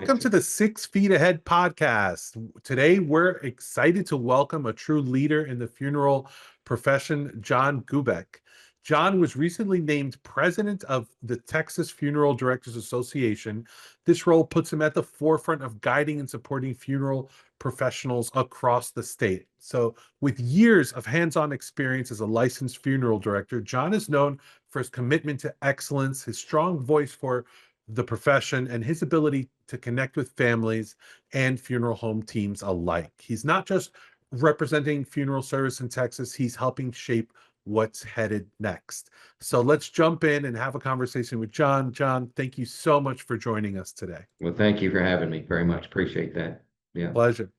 Welcome to the 6 Feet Ahead podcast. Today, we're excited to welcome a true leader in the funeral profession, John Goobeck. John was recently named president of the Texas Funeral Directors Association. This role puts him at the forefront of guiding and supporting funeral professionals across the state. So, with years of hands on experience as a licensed funeral director, John is known for his commitment to excellence, his strong voice for the profession, and his ability to connect with families and funeral home teams alike. He's not just representing funeral service in Texas, he's helping shape what's headed next. So let's jump in and have a conversation with John. John, thank you so much for joining us today. Well, thank you for having me. Very much appreciate that. Yeah. Pleasure.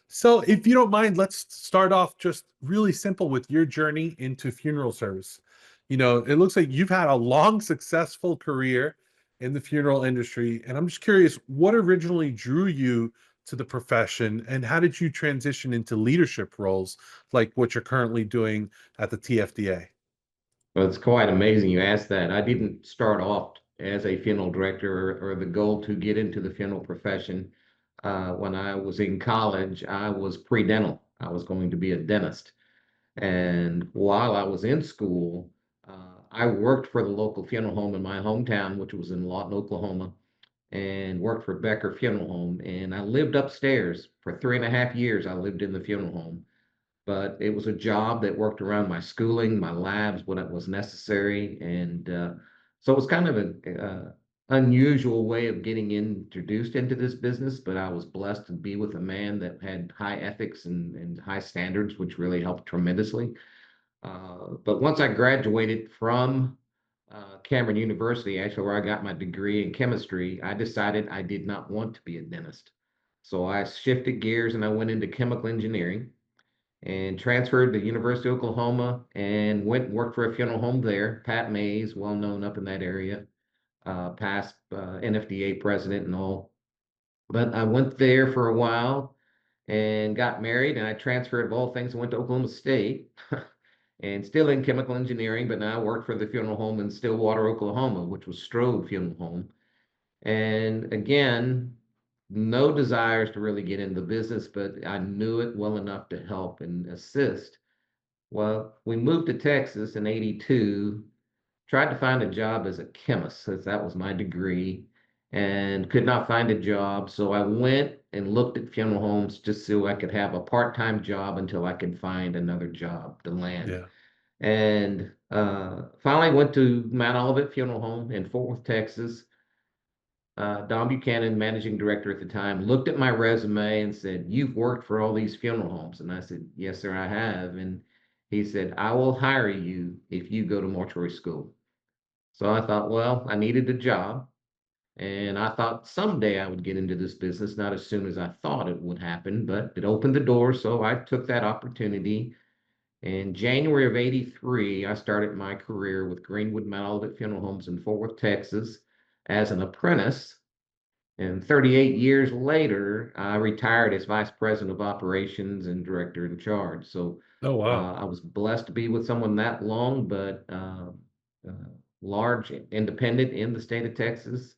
So, if you don't mind, let's start off just really simple with your journey into funeral service. It looks like you've had a long, successful career in the funeral industry. And I'm just curious, what originally drew you to the profession and how did you transition into leadership roles like what you're currently doing at the TFDA? Well, it's quite amazing you asked that. I didn't start off as a funeral director or the goal to get into the funeral profession. When I was in college, I was pre-dental. I was going to be a dentist. And while I was in school, I worked for the local funeral home in my hometown, which was in Lawton, Oklahoma, and worked for Becker Funeral Home. And I lived upstairs for 3.5 years. I lived in the funeral home, but it was a job that worked around my schooling, my labs, what was necessary. And so it was kind of an unusual way of getting introduced into this business, but I was blessed to be with a man that had high ethics and high standards, which really helped tremendously. But once I graduated from Cameron University, actually where I got my degree in chemistry, I decided I did not want to be a dentist. So I shifted gears and I went into chemical engineering and transferred to University of Oklahoma and went and worked for a funeral home there. Pat Mays, well known up in that area, past NFDA president and all. But I went there for a while and got married, and I transferred of all things and went to Oklahoma State and still in chemical engineering, but now I work for the funeral home in Stillwater, Oklahoma, which was Strode Funeral Home. And again, no desires to really get into the business, but I knew it well enough to help and assist. Well, we moved to Texas in 82, tried to find a job as a chemist, since that was my degree, and could not find a job. So I went and looked at funeral homes just so I could have a part-time job until I could find another job to land. Yeah. And finally went to Mount Olivet Funeral Home in Fort Worth, Texas. Don Buchanan, managing director at the time, looked at my resume and said, "You've worked for all these funeral homes." And I said, "Yes, sir, I have." And he said, "I will hire you if you go to mortuary school." So I thought, well, I needed a job. And I thought someday I would get into this business, not as soon as I thought it would happen, but it opened the door. So I took that opportunity. In January of 83, I started my career with Greenwood Mount Olivet Funeral Homes in Fort Worth, Texas, as an apprentice. And 38 years later, I retired as vice president of operations and director in charge. So Oh, wow. I was blessed to be with someone that long, but uh, large, independent in the state of Texas,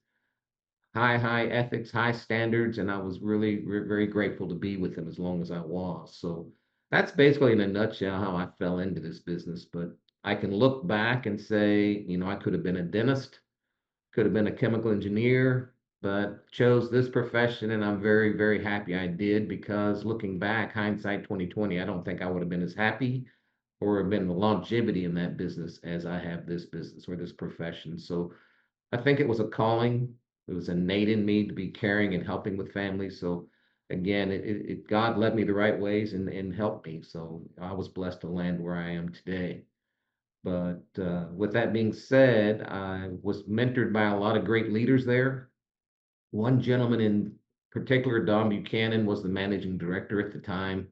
high ethics, high standards, and I was really very grateful to be with him as long as I was. So that's basically in a nutshell how I fell into this business. But I can look back and say, I could have been a dentist, could have been a chemical engineer, but chose this profession, and I'm very happy I did, because looking back, hindsight 2020, I don't think I would have been as happy or have been the longevity in that business as I have this business or this profession. So I think it was a calling. It was innate in me to be caring and helping with families. So again, God led me the right ways and helped me. So I was blessed to land where I am today. But with that being said, I was mentored by a lot of great leaders there. One gentleman in particular, Don Buchanan, was the managing director at the time.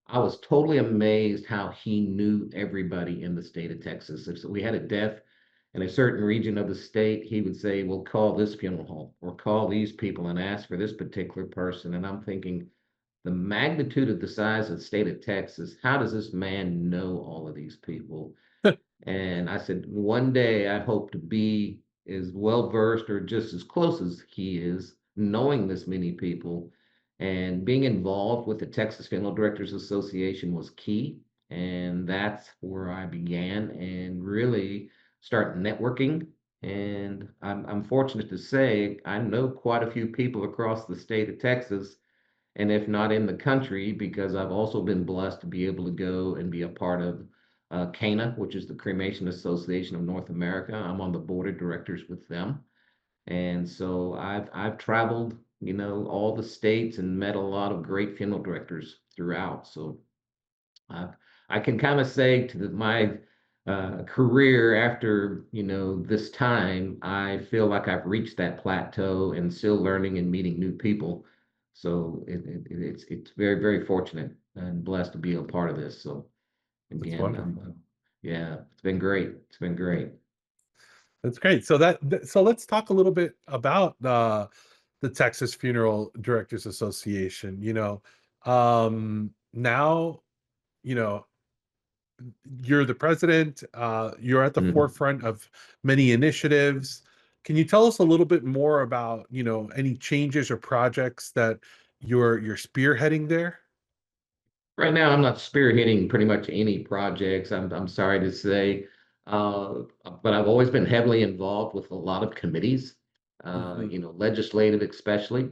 I was totally amazed how he knew everybody in the state of Texas. If we had a death in a certain region of the state, he would say, "Well, call this funeral home or call these people and ask for this particular person." And I'm thinking, the magnitude of the size of the state of Texas, how does this man know all of these people? And I said, one day I hope to be as well versed or just as close as he is knowing this many people and being involved with the Texas Funeral Directors Association was key. And that's where I began and really start networking. And I'm fortunate to say I know quite a few people across the state of Texas, and if not in the country, because I've also been blessed to be able to go and be a part of CANA, which is the Cremation Association of North America. I'm on the board of directors with them. And so I've traveled, all the states and met a lot of great funeral directors throughout. So I I can kind of say to my career after, this time, I feel like I've reached that plateau and still learning and meeting new people. So it's very, very fortunate and blessed to be a part of this. So That's again, wonderful. yeah, it's been great. It's been great. That's great. So let's talk a little bit about the Texas Funeral Directors Association. Now, you know, you're the president, you're at the Mhm. forefront of many initiatives. Can you tell us a little bit more about, any changes or projects that you're spearheading there? Right now, I'm not spearheading pretty much any projects. I'm sorry to say, uh, but I've always been heavily involved with a lot of committees, Mhm, legislative especially.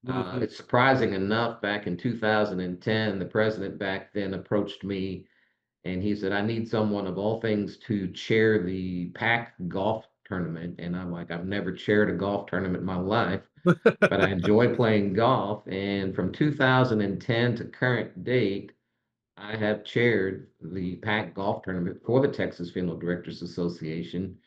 mhm. It's surprising enough, back in 2010, the president back then approached me and he said, "I need someone of all things to chair the PAC golf tournament." And I'm like, "I've never chaired a golf tournament in my life, but I enjoy playing golf." And from 2010 to current date, I have chaired the PAC golf tournament for the Texas Funeral Directors Association.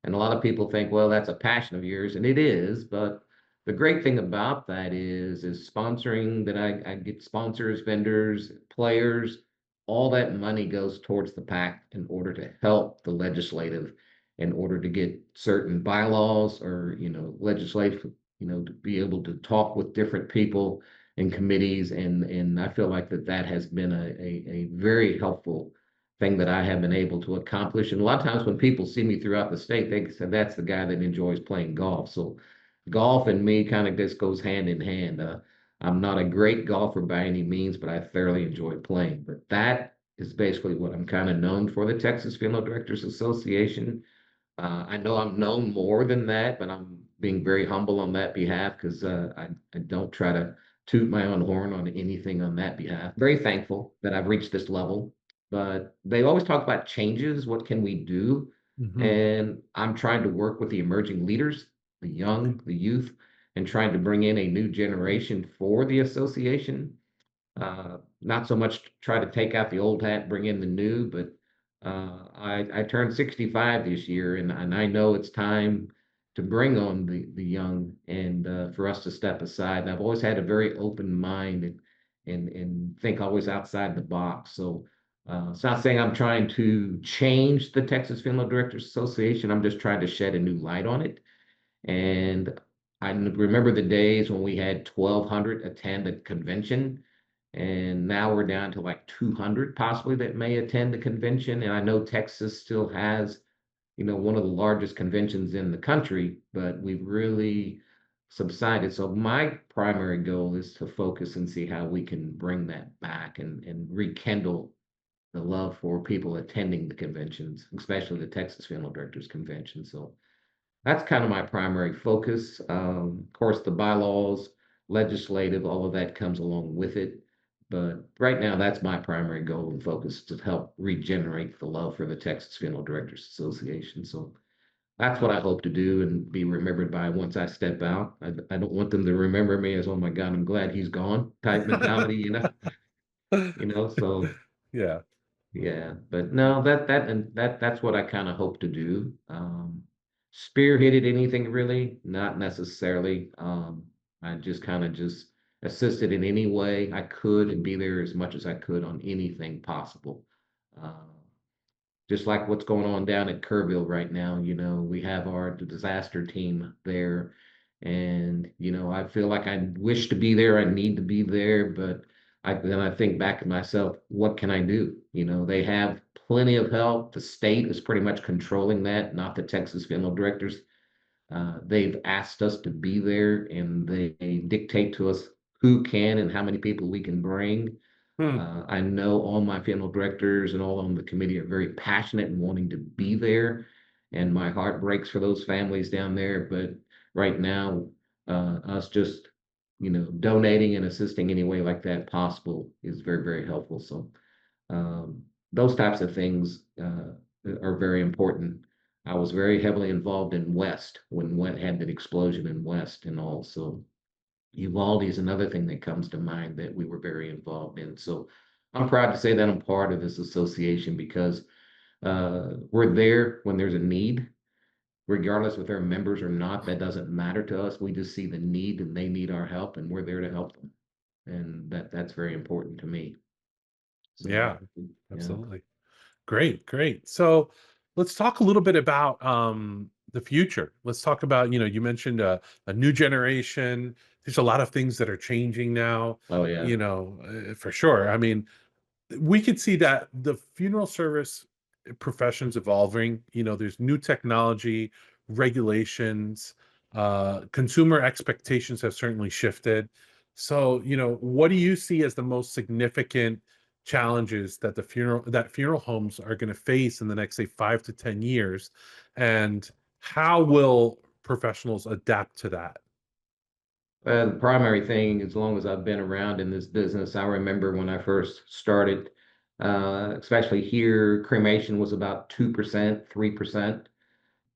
And a lot of people think, well, that's a passion of yours, and it is. But the great thing about that is sponsoring that I get sponsors, vendors, players, all that money goes towards the PAC in order to help the legislative, in order to get certain bylaws or, legislative, to be able to talk with different people and committees, and I feel like that has been a very helpful thing that I have been able to accomplish. And a lot of times when people see me throughout the state, they say that's the guy that enjoys playing golf. So golf and me kind of just goes hand in hand. I'm not a great golfer by any means, but I thoroughly enjoy playing. But that is basically what I'm kind of known for, the Texas Funeral Directors Association. I know I'm known more than that, but I'm being very humble on that behalf because I don't try to toot my own horn on anything on that behalf. Very thankful that I've reached this level, but they always talk about changes. What can we do? Mhm. And I'm trying to work with the emerging leaders, the young, the youth, and trying to bring in a new generation for the association. Not so much to try to take out the old hat, bring in the new, but I turned 65 this year, and I know it's time to bring on the young and for us to step aside. And I've always had a very open mind and think always outside the box. So it's not saying I'm trying to change the Texas Funeral Directors Association. I'm just trying to shed a new light on it. And remember the days when we had 1,200 attend a convention, and now we're down to like 200 possibly that may attend the convention. And I know Texas still has, one of the largest conventions in the country, but we've really subsided. So my primary goal is to focus and see how we can bring that back and rekindle the love for people attending the conventions, especially the Texas Funeral Directors Convention. So that's kind of my primary focus. Of course, the bylaws, legislative, all of that comes along with it. But right now, that's my primary goal and focus, to help regenerate the love for the Texas Funeral Directors Association. So that's what I hope to do and be remembered by once I step out. I don't want them to remember me as, oh my God, I'm glad he's gone type mentality, so Yeah. yeah, but no, that's what I kind of hope to do. Spearheaded anything really? Not necessarily. I just kind of just assisted in any way I could and be there as much as I could on anything possible. Uh, just like what's going on down at Kerrville right now. We have our disaster team there, and I feel like I wish to be there. I need to be there, but then I think back to myself, what can I do? They have plenty of help. The state is pretty much controlling that, not the Texas Funeral Directors. They've asked us to be there, and they dictate to us who can and how many people we can bring. Hmm. I know all my funeral directors and all on the committee are very passionate and wanting to be there, and my heart breaks for those families down there. But right now, us just donating and assisting any way like that possible is very, very helpful. So um, those types of things are very important. I was very heavily involved in West when West had that explosion in West, and also Uvalde is another thing that comes to mind that we were very involved in. So I'm proud to say that I'm part of this association because we're there when there's a need, regardless if they're members or not. That doesn't matter to us. We just see the need and they need our help, and we're there to help them. And that's very important to me. So Yeah, yeah. absolutely. Great, great. So let's talk a little bit about the future. Let's talk about, you mentioned a new generation. There's a lot of things that are changing now, Oh yeah. for sure. I mean, we could see that the funeral service profession's evolving. There's new technology, regulations, consumer expectations have certainly shifted. So, what do you see as the most significant challenges that funeral homes are going to face in the next, say, 5 to 10 years, and how will professionals adapt to that? The primary thing, as long as I've been around in this business, I remember when I first started, especially here, cremation was about 2%, 3%.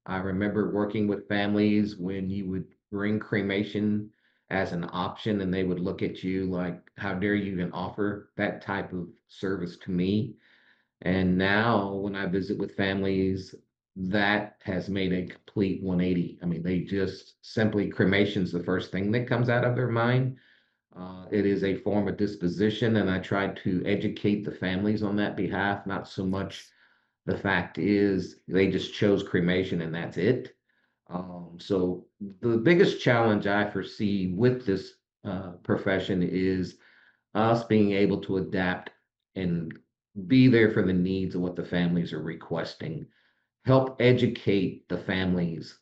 I remember working with families when you would bring cremation as an option and they would look at you like, how dare you even offer that type of service to me? And now when I visit with families, that has made a complete 180. I mean, they just simply cremation's the first thing that comes out of their mind. It is a form of disposition, and I try to educate the families on that behalf, not so much Yes. the fact is they just chose cremation and that's it. So the biggest challenge I foresee with this profession is us being able to adapt and be there for the needs of what the families are requesting. Help educate the families.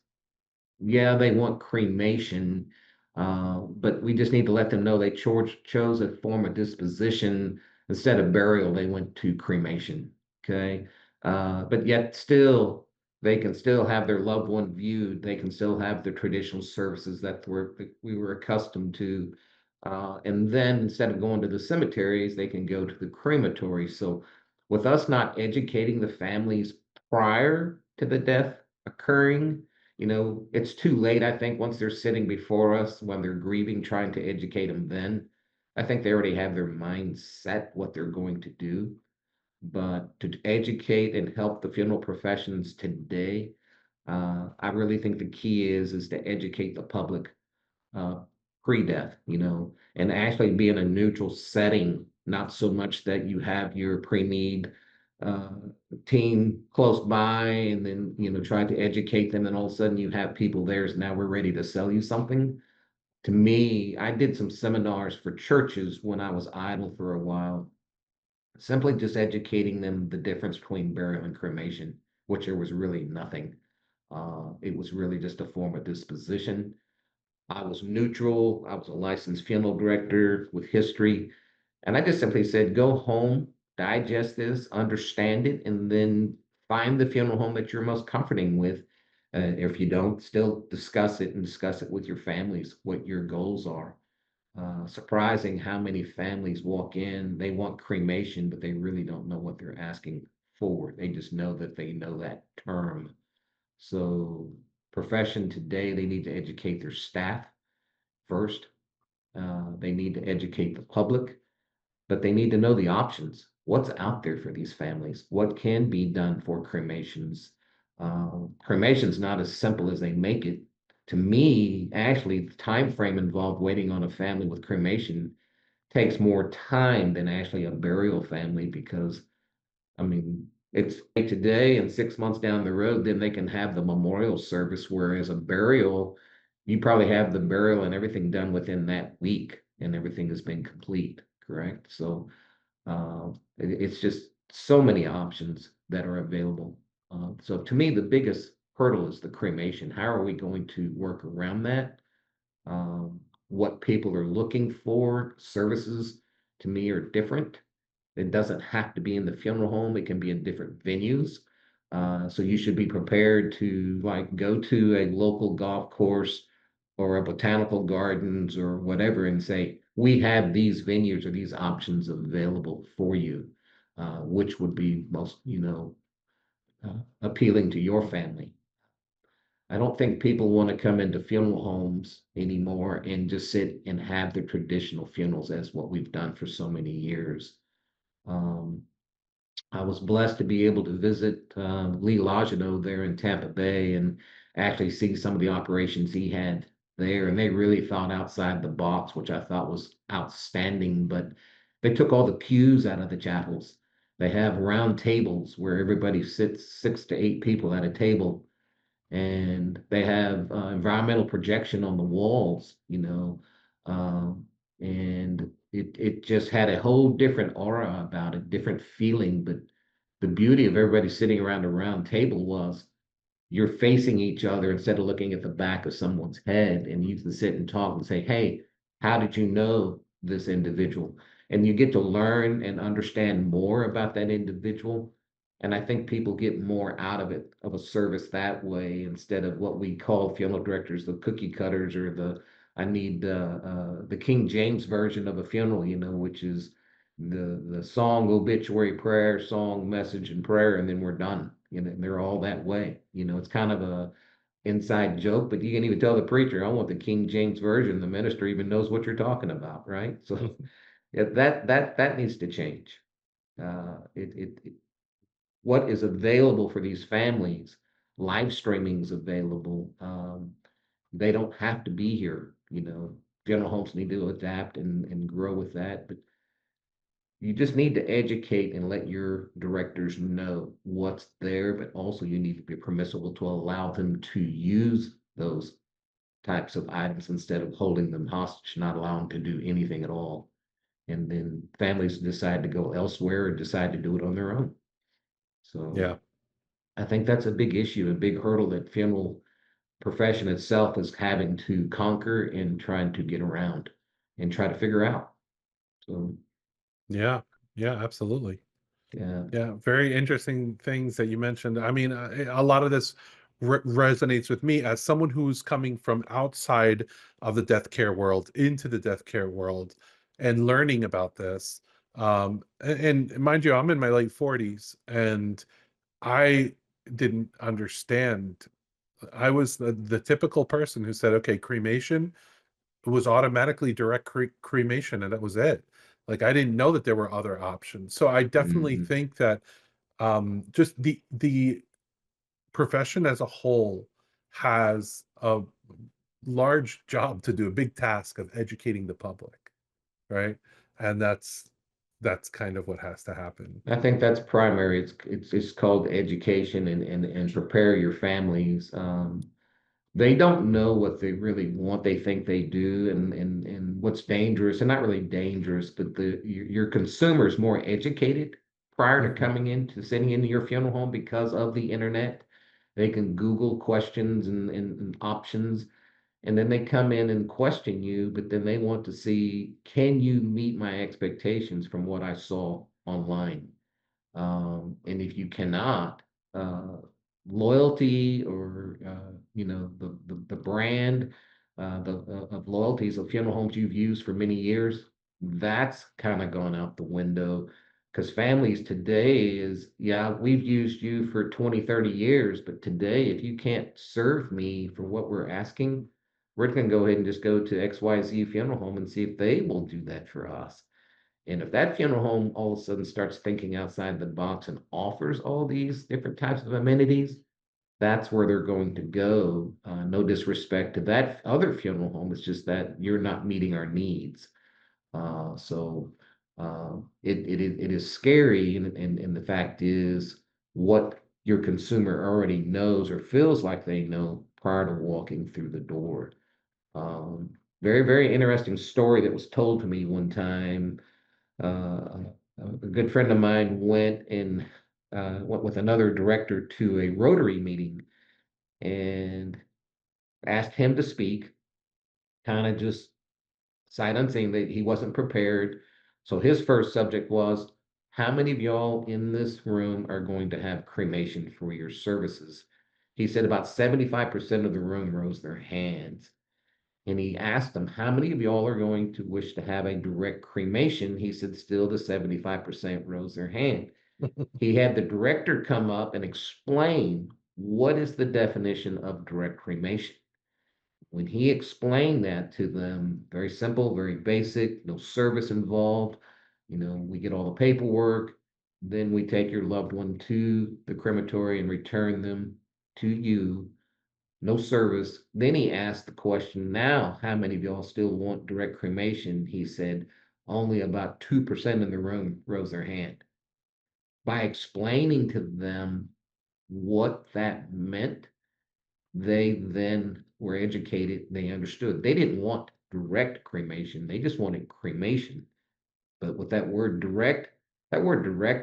Yeah, they want cremation, but we just need to let them know they chose a form of disposition instead of burial. They went to cremation. Okay, but yet still they can still have their loved one viewed. They can still have the traditional services that we were accustomed to. And then instead of going to the cemeteries, they can go to the crematory. So, with us not educating the families prior to the death occurring, it's too late. I think once they're sitting before us, when they're grieving, trying to educate them, then I think they already have their mind set what they're going to do. But to educate and help the funeral professions today, I really think the key is to educate the public uh, pre-death, and actually be in a neutral setting, not so much that you have your pre-need uh, team close by and then, try to educate them, and all of a sudden you have people there, so now we're ready to sell you something. To me, I did some seminars for churches when I was idle for a while, simply just educating them the difference between burial and cremation, which there was really nothing. It was really just a form of disposition. I was neutral. I was a licensed funeral director with history. And I just simply said, go home, digest this, understand it, and then find the funeral home that you're most comforting with. If you don't, still discuss it and discuss it with your families, what your goals are. Surprising how many families walk in, they want cremation, but they really don't know what they're asking for. They just know that they know that term. So, profession today, they need to educate their staff first. They need to educate the public, but they need to know the options. What's out there for these families? What can be done for cremations? Cremation's not as simple as they make it. To me, actually, the time frame involved waiting on a family with cremation takes more time than actually a burial family because I mean, it's like today and 6 months down the road, then they can have the memorial service, whereas a burial, you probably have the burial and everything done within that week and everything has been complete, correct? So it's just so many options that are available. So to me, the biggest hurdle is the cremation. How are we going to work around that? What people are looking for, services to me are different. It doesn't have to be in the funeral home, it can be in different venues. So you should be prepared to like go to a local golf course or a botanical gardens or whatever and say, we have these venues or these options available for you, which would be most, appealing to your family. I don't think people want to come into funeral homes anymore and just sit and have the traditional funerals as what we've done for so many years. Um, I was blessed to be able to visit Lee Logino there in Tampa Bay and actually see some of the operations he had there. And they really thought outside the box, which I thought was outstanding. But they took all the pews out of the chapels. They have round tables where everybody sits 6 to 8 people at a table, and they have environmental projection on the walls, um, and it just had a whole different aura about it, different feeling. But the beauty of everybody sitting around a round table was you're facing each other instead of looking at the back of someone's head, and you can sit and talk and say, hey, how did you know this individual? And you get to learn and understand more about that individual. And I think people get more out of it, of a service that way, instead of what we call funeral directors, the cookie cutters, or I need the King James version of a funeral, which is the song, obituary, prayer, song, message, and prayer, and then we're done. And they're all that way. It's kind of a inside joke, but you can even tell the preacher, I want the King James version. The minister even knows what you're talking about, right? So yeah, that needs to change. It what is available for these families, live streaming's available. They don't have to be here. General homes need to adapt and grow with that, but you just need to educate and let your directors know what's there, but also you need to be permissible to allow them to use those types of items instead of holding them hostage, not allowing them to do anything at all. And then families decide to go elsewhere or decide to do it on their own. So Yeah. I think that's a big issue, a big hurdle that funeral profession itself is having to conquer and trying to get around and try to figure out. So Yeah. Yeah, absolutely. yeah. Yeah, very interesting things that you mentioned. I mean, a lot of this resonates with me as someone who's coming from outside of the death care world into the death care world and learning about this. And mind you, I'm in my late 40s and I didn't understand. I was the typical person who said, okay, cremation was automatically direct cremation and that was it. Like I didn't know that there were other options. So I definitely Mhm. think that just the profession as a whole has a large job to do, a big task of educating the public, right? And that's kind of what has to happen. I think that's primary. It's called education and prepare your families. They don't know what they really want. They think they do, and what's dangerous, and not really dangerous, but your consumer is more educated prior to Mhm. coming into sitting into your funeral home because of the internet. They can Google questions and options, and then they come in and question you, but then they want to see, can you meet my expectations from what I saw online? And if you cannot, uh, loyalty or the brand of loyalties of funeral homes you've used for many years, that's kind of gone out the window. Because families today is, yeah, we've used you for 20, 30 years, but today, if you can't serve me for what we're asking, we're going to go ahead and just go to XYZ funeral home and see if they will do that for us. And if that funeral home all of a sudden starts thinking outside the box and offers all these different types of amenities, that's where they're going to go. No disrespect to that other funeral home. It's just that you're not meeting our needs. So it is scary. And the fact is, what your consumer already knows or feels like they know prior to walking through the door. Um, Very, very interesting story that was told to me one time. A good friend of mine went with another director to a Rotary meeting, and asked him to speak, kind of just sight unseen that he wasn't prepared. So his first subject was, how many of y'all in this room are going to have cremation for your services? He said about 75% of the room rose their hands. And he asked them, how many of y'all are going to wish to have a direct cremation? He said, still the 75% rose their hand. He had the director come up and explain what is the definition of direct cremation. When he explained that to them, very simple, very basic, no service involved. We get all the paperwork, then we take your loved one to the crematory and return them to you. No service. Then he asked the question, now, how many of y'all still want direct cremation? He said, only about 2% in the room rose their hand. By explaining to them what that meant, they then were educated. They understood. They didn't want direct cremation. They just wanted cremation. But with that word direct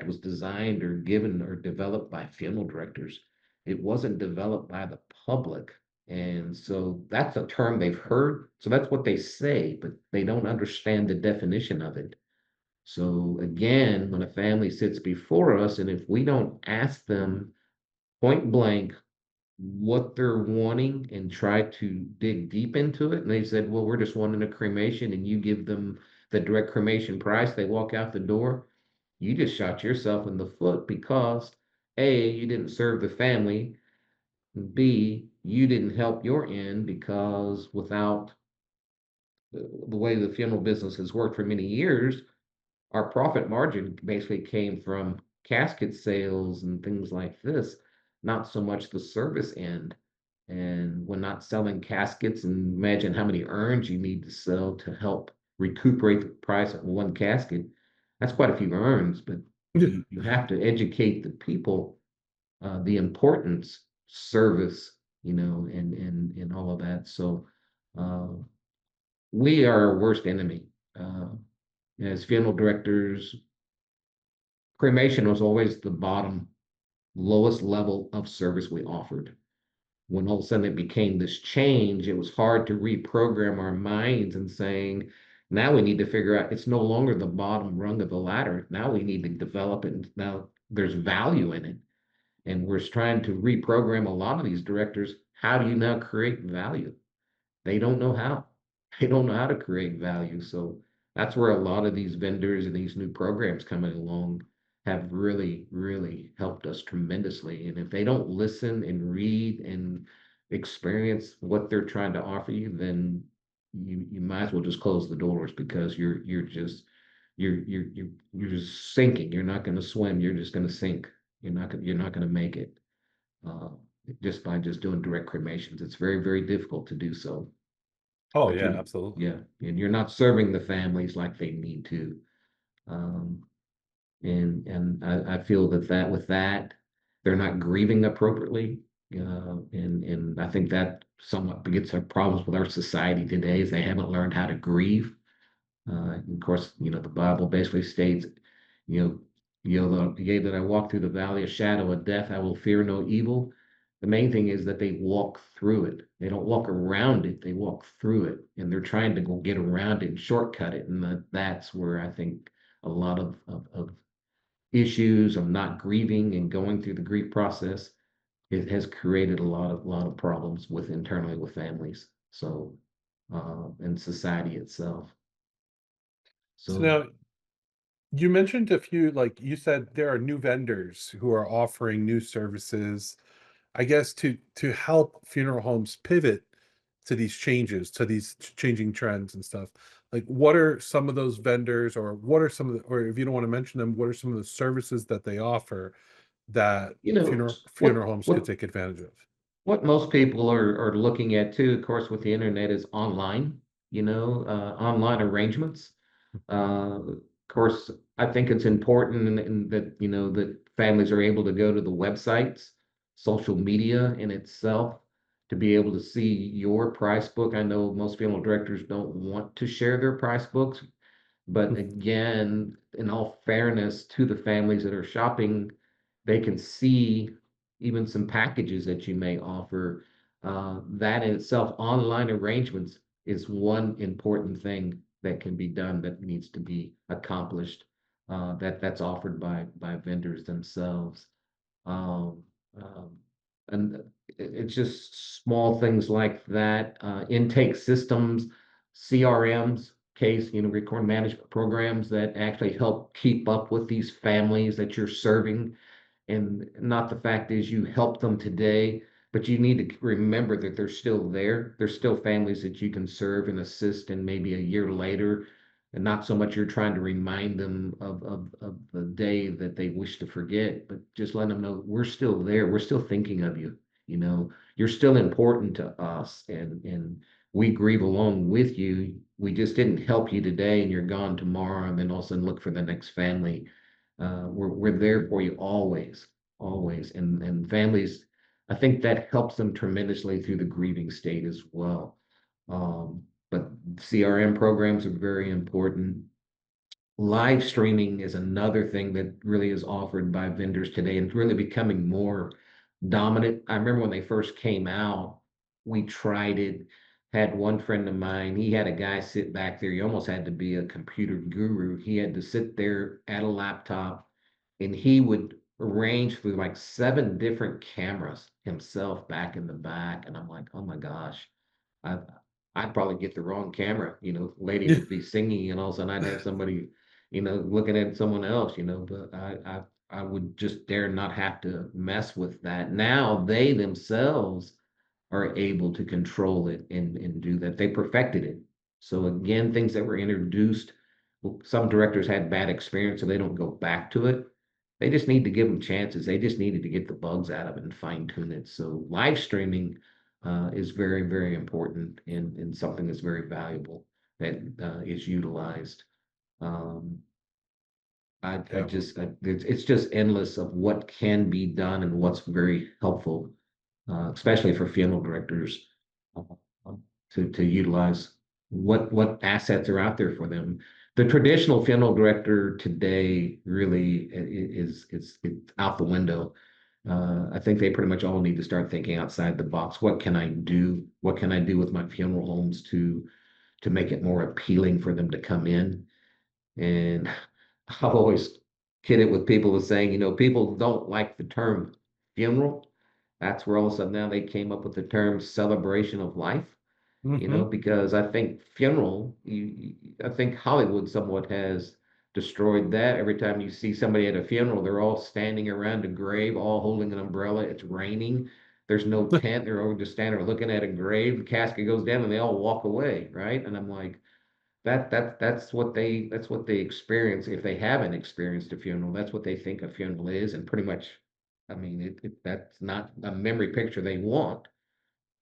was designed or given or developed by funeral directors. It wasn't developed by the public. And so that's a term they've heard. So that's what they say, but they don't understand the definition of it. So again, when a family sits before us, and if we don't ask them point blank what they're wanting and try to dig deep into it. And they said, well, we're just wanting a cremation, and you give them the direct cremation price, they walk out the door. You just shot yourself in the foot because A, you didn't serve the family. B, you didn't help your end because without the way the funeral business has worked for many years, our profit margin basically came from casket sales and things like this, not so much the service end. And when not selling caskets, and imagine how many urns you need to sell to help recuperate the price of one casket. That's quite a few urns, but you have to educate the people the importance, service, and all of that. So uh, we are our worst enemy. Uh, as funeral directors, cremation was always the bottom, lowest level of service we offered. When all of a sudden it became this change, it was hard to reprogram our minds and saying, now we need to figure out it's no longer the bottom rung of the ladder. Now we need to develop it. Now there's value in it. And we're trying to reprogram a lot of these directors. How do you now create value? They don't know how. They don't know how to create value. So that's where a lot of these vendors and these new programs coming along have really, really helped us tremendously. And if they don't listen and read and experience what they're trying to offer you, then you might as well just close the doors because you're just sinking. You're not going to swim. You're just going to sink. You're not going to make it. Uh, just by just doing direct cremations. It's very, very difficult to do so. Oh But yeah, you, absolutely. yeah, and you're not serving the families like they need to. Um, and I feel that with that, they're not grieving appropriately. And I think that somewhat begets our problems with our society today is they haven't learned how to grieve. Of course, the Bible basically states, you know, yea, that I walk through the valley of shadow of death, I will fear no evil. The main thing is that they walk through it. They don't walk around it, they walk through it. And they're trying to go get around it and shortcut it. And that's where I think a lot of issues of not grieving and going through the grief process, it has created a lot of problems with internally with families. So and society itself. So So now you mentioned a few, like you said, there are new vendors who are offering new services, I guess, to help funeral homes pivot to these changes, to these changing trends and stuff. Like, what are some of those vendors, or what are some of the, or if you don't want to mention them, what are some of the services that they offer that you know funeral homes could what take advantage of? what most people are looking at too, of course, with the internet is online. Online arrangements. Of course, I think it's important that that families are able to go to the websites, social media in itself, to be able to see your price book. I know most funeral directors don't want to share their price books, but again, in all fairness to the families that are shopping, they can see even some packages that you may offer. That in itself, online arrangements is one important thing that can be done that needs to be accomplished. That's offered by vendors themselves. Um, um, and it's just small things like that. Intake systems, CRMs, case, record management programs that actually help keep up with these families that you're serving. And not the fact is you help them today, but you need to remember that they're still there. There's still families that you can serve and assist, and maybe a year later, and not so much you're trying to remind them of the day that they wish to forget, but just let them know we're still there. We're still thinking of you. You're still important to us, and we grieve along with you. We just didn't help you today, and you're gone tomorrow, and then all of a sudden look for the next family. We're there for you always, always, and families. I think that helps them tremendously through the grieving state as well. But CRM programs are very important. Live streaming is another thing that really is offered by vendors today and it's really becoming more dominant. I remember when they first came out, we tried it. Had one friend of mine, he had a guy sit back there. He almost had to be a computer guru. He had to sit there at a laptop and he would arrange for like 7 different cameras himself back in the back. And I'm like, oh my gosh, I I'd probably get the wrong camera. Lady would be singing, and all of a sudden I'd have somebody, looking at someone else. But I would just dare not have to mess with that. Now they themselves are able to control it and do that. They perfected it. So again, things that were introduced, well, some directors had bad experience, so they don't go back to it. They just need to give them chances. They just needed to get the bugs out of it and fine tune it. So live streaming is very, very important and something that's very valuable that is utilized. Um, I Yeah. just, it's just endless of what can be done and what's very helpful, especially for funeral directors, uh, to utilize what assets are out there for them. The traditional funeral director today really it's out the window. I think they pretty much all need to start thinking outside the box. What can I do? What can I do with my funeral homes to make it more appealing for them to come in? And I've always kidded with people with saying, people don't like the term funeral. That's where all of a sudden now they came up with the term celebration of life, Hmm. because I think funeral, I think Hollywood somewhat has destroyed that. Every time you see somebody at a funeral, they're all standing around a grave, all holding an umbrella. It's raining. There's no tent. They're all just standing there looking at a grave. The casket goes down and they all walk away, right? And I'm like, that's what they experience. If they haven't experienced a funeral, that's what they think a funeral is, and pretty much, I mean, that's not a memory picture they want.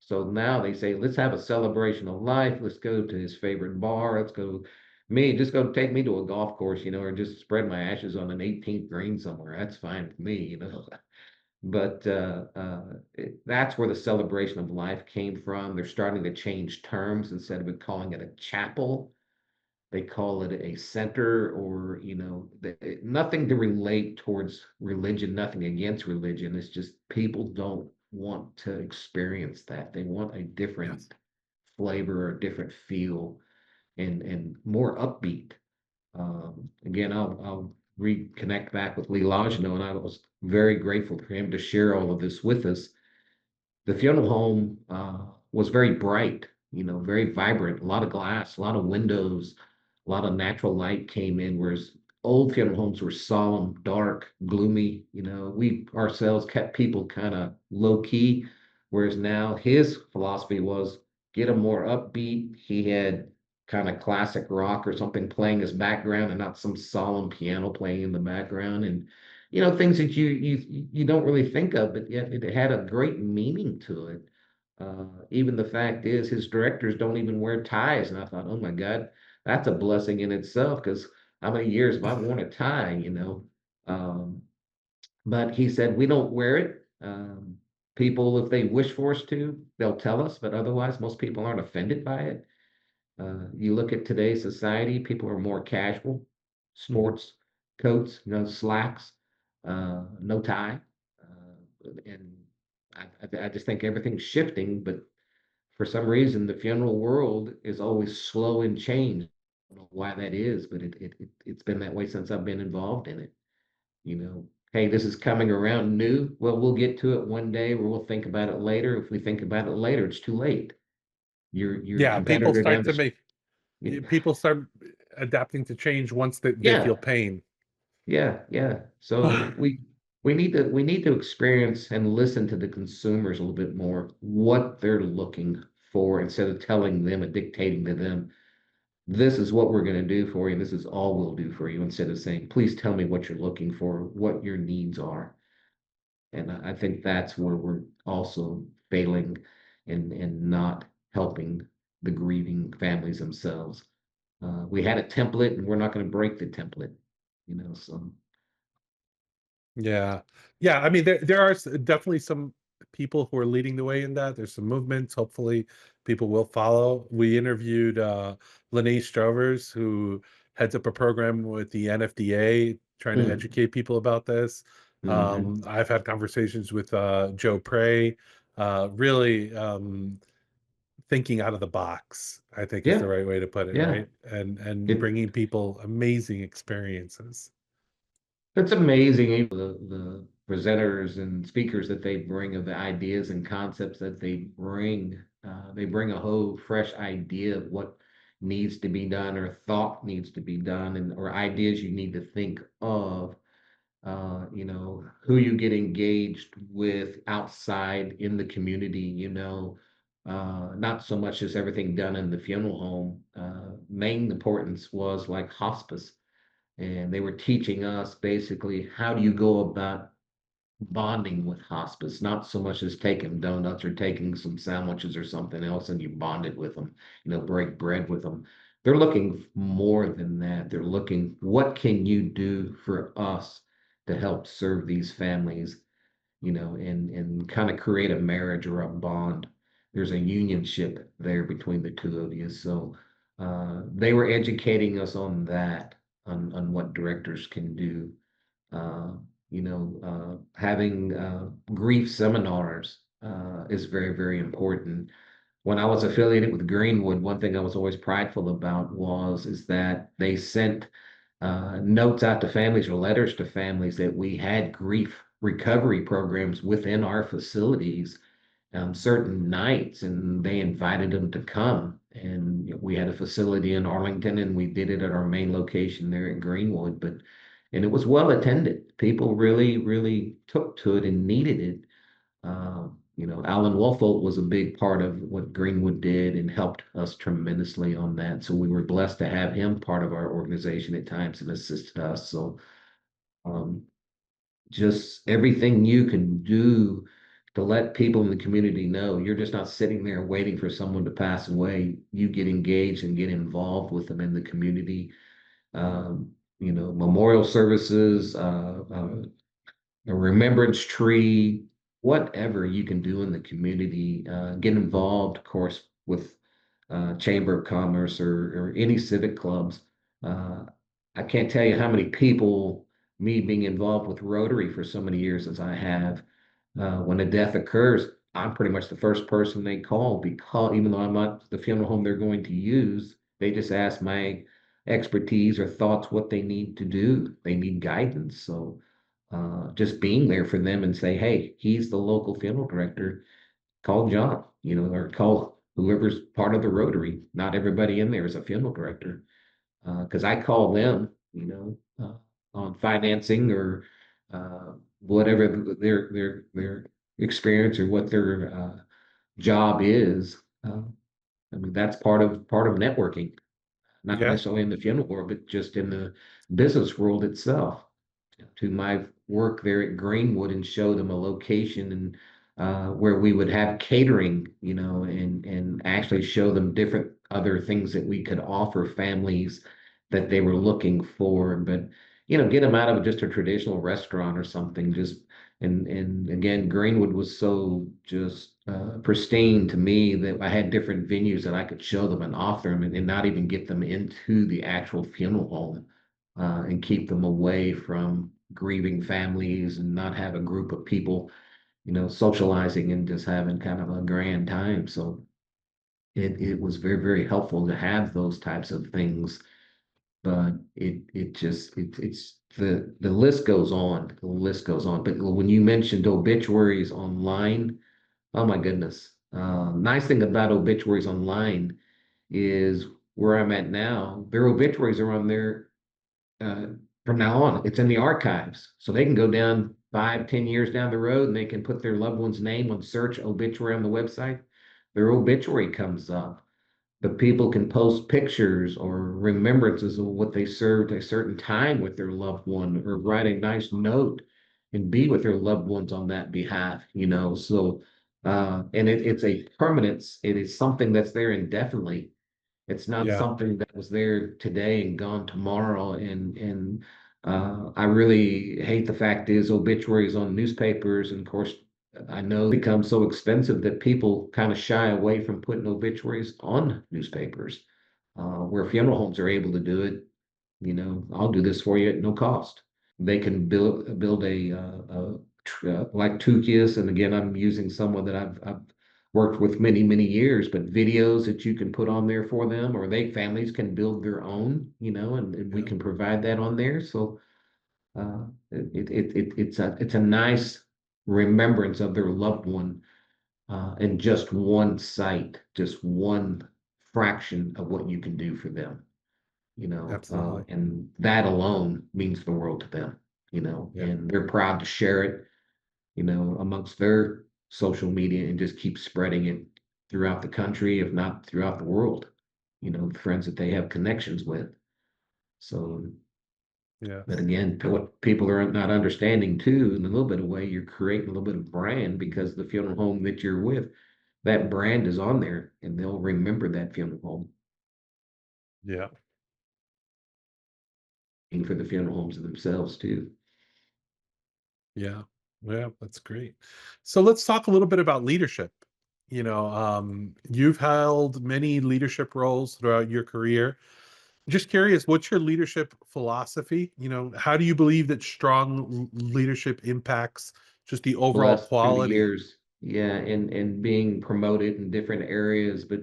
So now they say, let's have a celebration of life. Let's go to his favorite bar. Let's go, just go take me to a golf course, or just spread my ashes on an 18th green somewhere. That's fine with me. But that's where the celebration of life came from. They're starting to change terms instead of calling it a chapel. They call it a center, or nothing to relate towards religion, nothing against religion. It's just people don't want to experience that. They want a Yes. different flavor, a different feel, and more upbeat. Again, I'll reconnect back with Lee Longino, and I was very grateful for him to share all of this with us. The funeral home was very bright, very vibrant, a lot of glass, a lot of windows, a lot of natural light came in, whereas old funeral homes were solemn, dark, gloomy. We ourselves kept people kind of low key, whereas now his philosophy was get them more upbeat. He had kind of classic rock or something playing as background and not some solemn piano playing in the background. And things that you don't really think of, but yet it had a great meaning to it. Even the fact is, his directors don't even wear ties, and I thought, oh my God, that's a blessing in itself. Because how many years have I worn a tie? Um, but he said we don't wear it. People, if they wish for us to, they'll tell us, but otherwise, most people aren't offended by it. You look at today's society, people are more casual, Hmm. sports, coats, slacks, no tie. And I just think everything's shifting, but for some reason, the funeral world is always slow in change. I don't know why that is, but it's been that way since I've been involved in it. Hey, this is coming around new. Well, we'll get to it one day, or we'll think about it later. If we think about it later, it's too late. Your Yeah, competitor down the people start adapting to change once they yeah, feel pain. yeah. So we need to experience and listen to the consumers a little bit more, what they're looking for, instead of telling them and dictating to them, this is what we're going to do for you. This is all we'll do for you, instead of saying, please tell me what you're looking for, what your needs are. And I think that's where we're also failing and not helping the grieving families themselves. We had a template and we're not going to break the template, so. Yeah. Yeah. I mean, there are definitely some people who are leading the way in that. There's some movements. Hopefully, people will follow. We interviewed Lene Strovers, who heads up a program with the NFDA trying to Mm, educate people about this. mhm. I've had conversations with Joe Prey, really thinking out of the box, I think is the Yeah, right way to put it, yeah. right? And It bringing people amazing experiences. it's amazing, the presenters and speakers that they bring, of the ideas and concepts that they bring. They bring a whole fresh idea of what needs to be done, or thought needs to be done, and or ideas you need to think of. Who you get engaged with outside in the community, not so much as everything done in the funeral home. Main importance was like hospice, and they were teaching us basically, how do you go about bonding with hospice, not so much as taking donuts or taking some sandwiches or something else and you bonded with them, break bread with them. They're looking more than that. They're looking, what can you do for us to help serve these families, and kind of create a marriage or a bond. There's a unionship there between the two of you. So they were educating us on that, on what directors can do. Having grief seminars is very, very important. When I was affiliated with Greenwood, one thing I was always prideful about was is that they sent notes out to families, or letters to families, that we had grief recovery programs within our facilities certain nights, and they invited them to come. And we had a facility in Arlington, and we did it at our main location there at Greenwood. And it was well attended. People really, really took to it and needed it. Alan Wolfold was a big part of what Greenwood did and helped us tremendously on that. So we were blessed to have him part of our organization at times and assisted us. So um, just everything you can do to let people in the community know, you're just not sitting there waiting for someone to pass away. You get engaged and get involved with them in the community. Memorial services, a remembrance tree, whatever you can do in the community. Get involved, of course, with Chamber of Commerce, or any civic clubs. Uh, I can't tell you how many people, me being involved with Rotary for so many years as I have, when a death occurs, I'm pretty much the first person they call, because even though I'm not the funeral home they're going to use, they just ask my expertise or thoughts, what they need to do. They need guidance. So just being there for them and say, hey, he's the local funeral director, call John, or call whoever's part of the Rotary. Not everybody in there is a funeral director. Because I call them, on financing, or whatever their experience, or what their job is. I mean, that's part of networking, not Yeah. necessarily in the funeral world, but just in the business world itself. To my work there at Greenwood, and show them a location, and where we would have catering, and actually show them different other things that we could offer families that they were looking for. But get them out of just a traditional restaurant or something. Just and again, Greenwood was so just pristine to me, that I had different venues that I could show them and offer them, and not even get them into the actual funeral home, and keep them away from grieving families, and not have a group of people socializing and just having kind of a grand time. So it was very, very helpful to have those types of things. But it's the list goes on. The list goes on. But when you mentioned obituaries online, oh my goodness. Nice thing about obituaries online is where I'm at now, their obituaries are on there uh, from now on. It's in the archives. So they can go down 5, 10 years down the road and they can put their loved one's name on search obituary on the website. Their obituary comes up. The people can post pictures or remembrances of what they served at a certain time with their loved one, or write a nice note and be with their loved ones on that behalf. So, and it's a permanence. It is something that's there indefinitely. It's not Yeah, something that was there today and gone tomorrow. And I really hate the fact is obituaries on newspapers, and of course, I know it's become so expensive that people kind of shy away from putting obituaries on newspapers. Where funeral homes are able to do it, I'll do this for you at no cost. They can build like Tukias, and again, I'm using someone that I've worked with many, many years, but videos that you can put on there for them, or they families can build their own, and we yeah, can provide that on there. So it's a nice remembrance of their loved one in just one site, just one fraction of what you can do for them. absolutely. And that alone means the world to them, Yeah, and they're proud to share it, amongst their social media and just keep spreading it throughout the country, if not throughout the world, friends that they have connections with. So, yeah, but again, what people are not understanding too, in a little bit of way, you're creating a little bit of brand because the funeral home that you're with, that brand is on there and they'll remember that funeral home yeah, and for the funeral homes themselves too. yeah, yeah. That's great. So let's talk a little bit about leadership. You've held many leadership roles throughout your career. Just curious, what's your leadership philosophy? How do you believe that strong leadership impacts just the overall Blessed through the quality? years. Yeah, and being promoted in different areas. But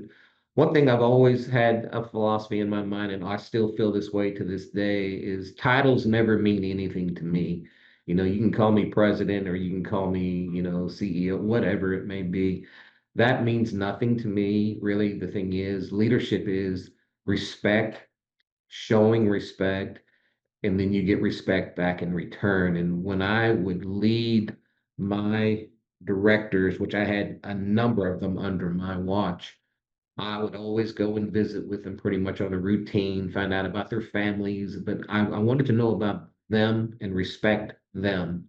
one thing I've always had a philosophy in my mind, and I still feel this way to this day, is titles never mean anything to me. You can call me president or you can call me, CEO, whatever it may be. That means nothing to me. Really, the thing is, leadership is respect, showing respect, and then you get respect back in return. And when I would lead my directors, which I had a number of them under my watch, I would always go and visit with them pretty much on a routine, find out about their families, but I wanted to know about them and respect them.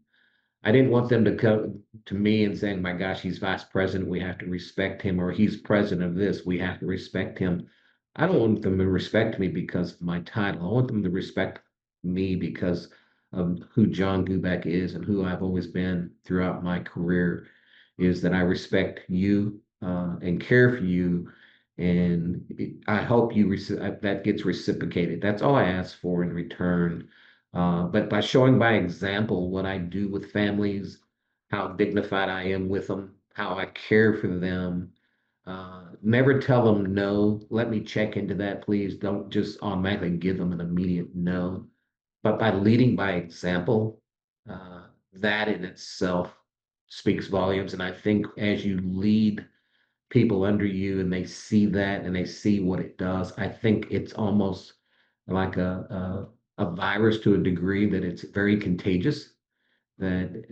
I didn't want them to come to me and saying, my gosh, he's vice president, we have to respect him, or he's president of this, we have to respect him. I don't want them to respect me because of my title. I want them to respect me because of who John Goobeck is and who I've always been throughout my career, is that I respect you and care for you. And I hope that gets reciprocated. That's all I ask for in return. But by showing by example what I do with families, how dignified I am with them, how I care for them, never tell them no. Let me check into that, please. Don't just automatically give them an immediate no. But by leading by example, that in itself speaks volumes. And I think as you lead people under you and they see that and they see what it does, I think it's almost like a virus to a degree that it's very contagious. That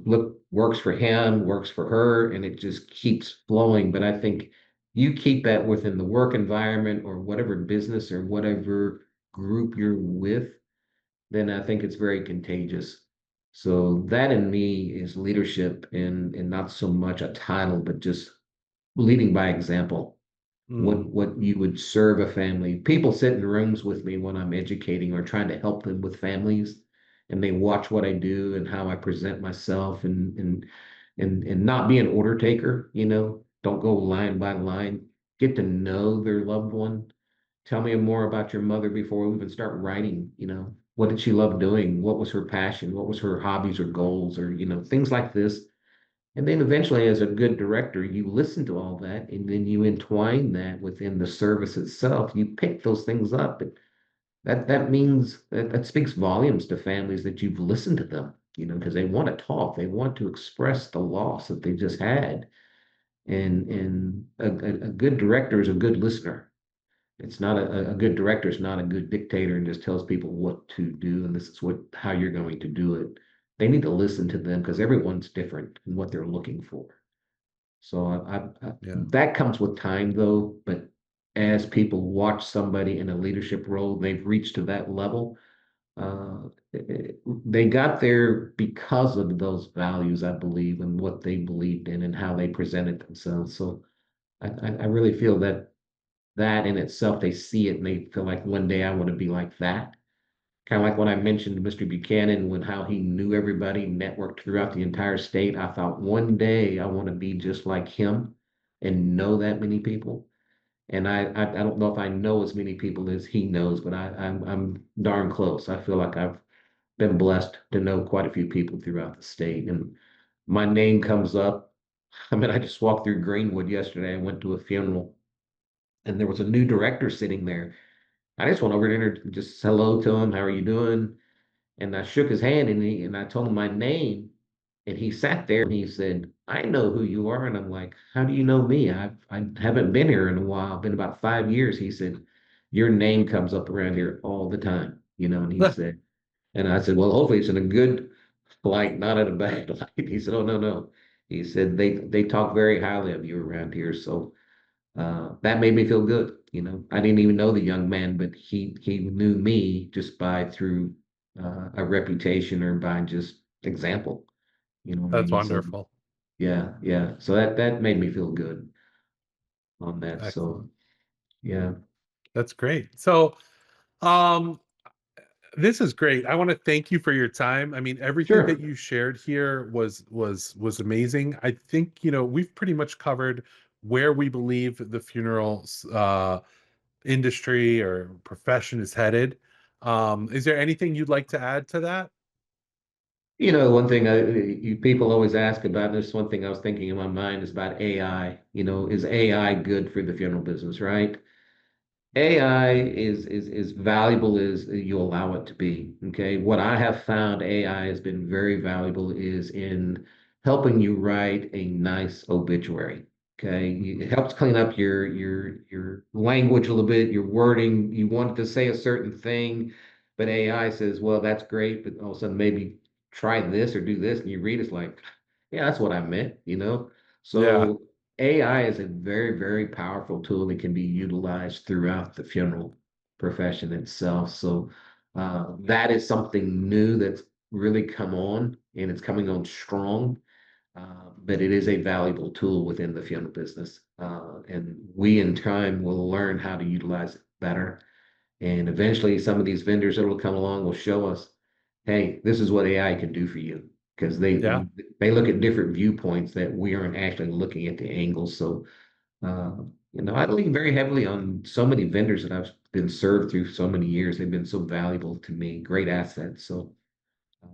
look, works for him, works for her, and it just keeps flowing. But I think you keep that within the work environment or whatever business or whatever group you're with, then I think it's very contagious. So that in me is leadership, and not so much a title, but just leading by example. what Mm, what you would serve a family. People sit in rooms with me when I'm educating or trying to help them with families, and they watch what I do and how I present myself, and not be an order taker. Don't go line by line. Get to know their loved one. Tell me more about your mother before we even start writing. What did she love doing? What was her passion? What was her hobbies or goals or things like this? And then eventually, as a good director, you listen to all that and then you entwine that within the service itself. You pick those things up. And that means that speaks volumes to families that you've listened to them, because they want to talk, they want to express the loss that they just had. And a good director is a good listener. It's not a good director is not a good dictator and just tells people what to do and this is what how you're going to do it. They need to listen to them because everyone's different in what they're looking for. So Yeah. that comes with time though, but as people watch somebody in a leadership role, they've reached to that level. Uh, they got there because of those values, I believe, and what they believed in and how they presented themselves. So I really feel that that in itself, they see it and they feel like one day I want to be like that. Kind of like when I mentioned Mr. Buchanan, when how he knew everybody, networked throughout the entire state. I thought one day I want to be just like him and know that many people. And I don't know if I know as many people as he knows, but I'm darn close. I feel like I've been blessed to know quite a few people throughout the state. And my name comes up. I mean, I just walked through Greenwood yesterday. I went to a funeral and there was a new director sitting there. I just went over there and just hello to him. How are you doing? And I shook his hand and I told him my name. And he sat there and he said, I know who you are. And I'm like, how do you know me? I haven't been here in a while, been about 5 years. He said, your name comes up around here all the time, and he said, and I said, well, hopefully it's in a good light, not in a bad light. He said, oh, no, no. He said, they talk very highly of you around here. So that made me feel good. I didn't even know the young man, but he knew me just by through a reputation or by just example. You know what I That's mean? So wonderful. yeah, yeah. So that made me feel good on that. So Excellent. yeah, That's great. So, um, this is great. I want to thank you for your time. I mean, everything that sure. you shared here was amazing. I think, we've pretty much covered where we believe the funeral industry or profession is headed. Is there anything you'd like to add to that? One thing people always ask about this. One thing I was thinking in my mind is about AI. Is AI good for the funeral business, right? AI is valuable as you allow it to be. Okay. What I have found AI has been very valuable is in helping you write a nice obituary. Okay. It Mhm. helps clean up your language a little bit, your wording. You wanted to say a certain thing, but AI says, well, that's great, but all of a sudden maybe try this or do this. And you read it's like, yeah, that's what I meant. Yeah, So AI is a very, very powerful tool that can be utilized throughout the funeral profession itself. So that is something new that's really come on and it's coming on strong. But it is a valuable tool within the funeral business. And we in time will learn how to utilize it better. And eventually, some of these vendors that will come along will show us, hey, this is what AI can do for you. Because yeah, they look at different viewpoints that we aren't actually looking at the angles. So, uh, I lean very heavily on so many vendors that I've been served through so many years. They've been so valuable to me, great assets. So, uh,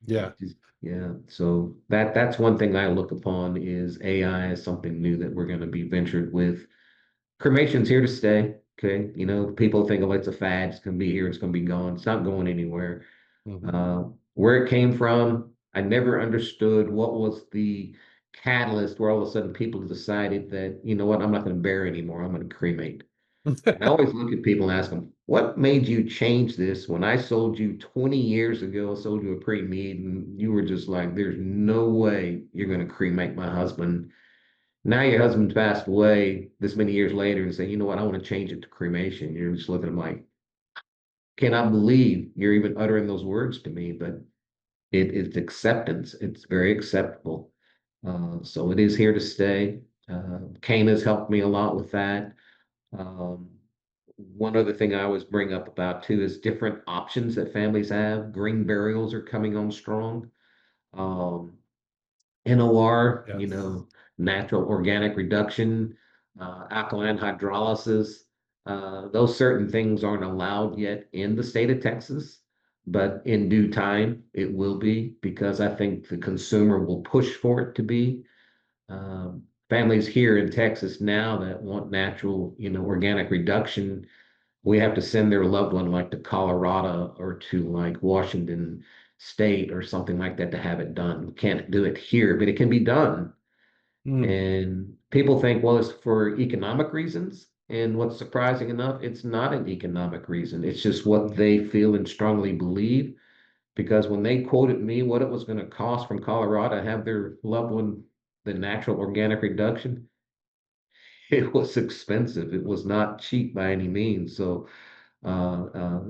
yeah, yeah. So that's one thing I look upon is AI as something new that we're going to be ventured with. Cremation's here to stay. Okay. People think, oh, it's a fad. It's going to be here. It's going to be gone. It's not going anywhere. mhm. Where it came from, I never understood what was the catalyst where all of a sudden people decided that, you know what, I'm not going to bury anymore. I'm going to cremate. And I always look at people and ask them, what made you change this when I sold you 20 years ago, I sold you a pre-need and you were just like, there's no way you're going to cremate my husband. Now your husband passed away this many years later and say, you know what, I want to change it to cremation. You're just looking at him like, cannot believe you're even uttering those words to me, but it's acceptance. It's very acceptable. So it is here to stay. Kane has helped me a lot with that. Um, one other thing I always bring up about too is different options that families have. Green burials are coming on strong. Um, NOR, Yes. natural organic reduction, alkaline hydrolysis. Those certain things aren't allowed yet in the state of Texas. but in due time, it will be because I think the consumer will push for it to be. Families here in Texas now that want natural, organic reduction, we have to send their loved one like to Colorado or to like Washington State or something like that to have it done. We can't do it here, but it can be done. Mm, And people think, well, it's for economic reasons. And what's surprising enough, it's not an economic reason. It's just what they feel and strongly believe. Because when they quoted me what it was going to cost from Colorado to have their loved one, the natural organic reduction, it was expensive. It was not cheap by any means. So, uh, uh,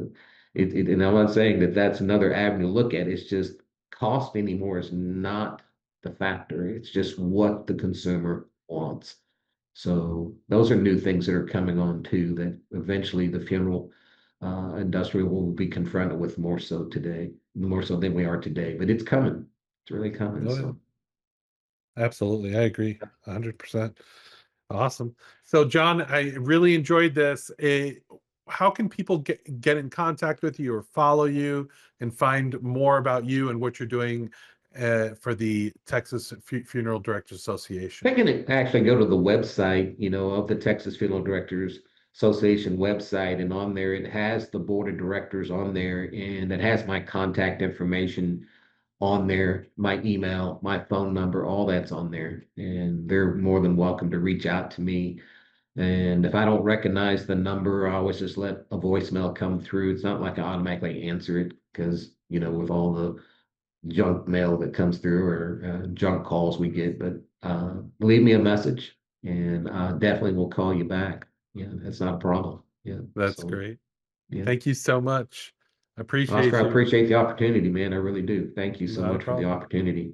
and I'm not saying that that's another avenue to look at. It's just cost anymore is not the factor. It's just what the consumer wants. So those are new things that are coming on too, that eventually the funeral industry will be confronted with more so today, more so than we are today. But it's coming. It's really coming. oh, yeah, So absolutely. I agree 100%. Awesome. So, John, I really enjoyed this. How can people get in contact with you or follow you and find more about you and what you're doing for the Texas Funeral Directors they Association? can actually go to the website, of the Texas Funeral Directors Association website, and on there it has the board of directors on there, and it has my contact information on there, my email, my phone number, all that's on there. And they're more than welcome to reach out to me. And if I don't recognize the number, I always just let a voicemail come through. It's not like I automatically answer it because, with all the junk mail that comes through or junk calls we get, but leave me a message and definitely will call you back. Yeah, that's not a problem. Yeah. That's So, great. yeah. Thank you so much. I Oscar, appreciate I you. appreciate the opportunity, man. I really do. Thank you so Not a much for the problem. opportunity.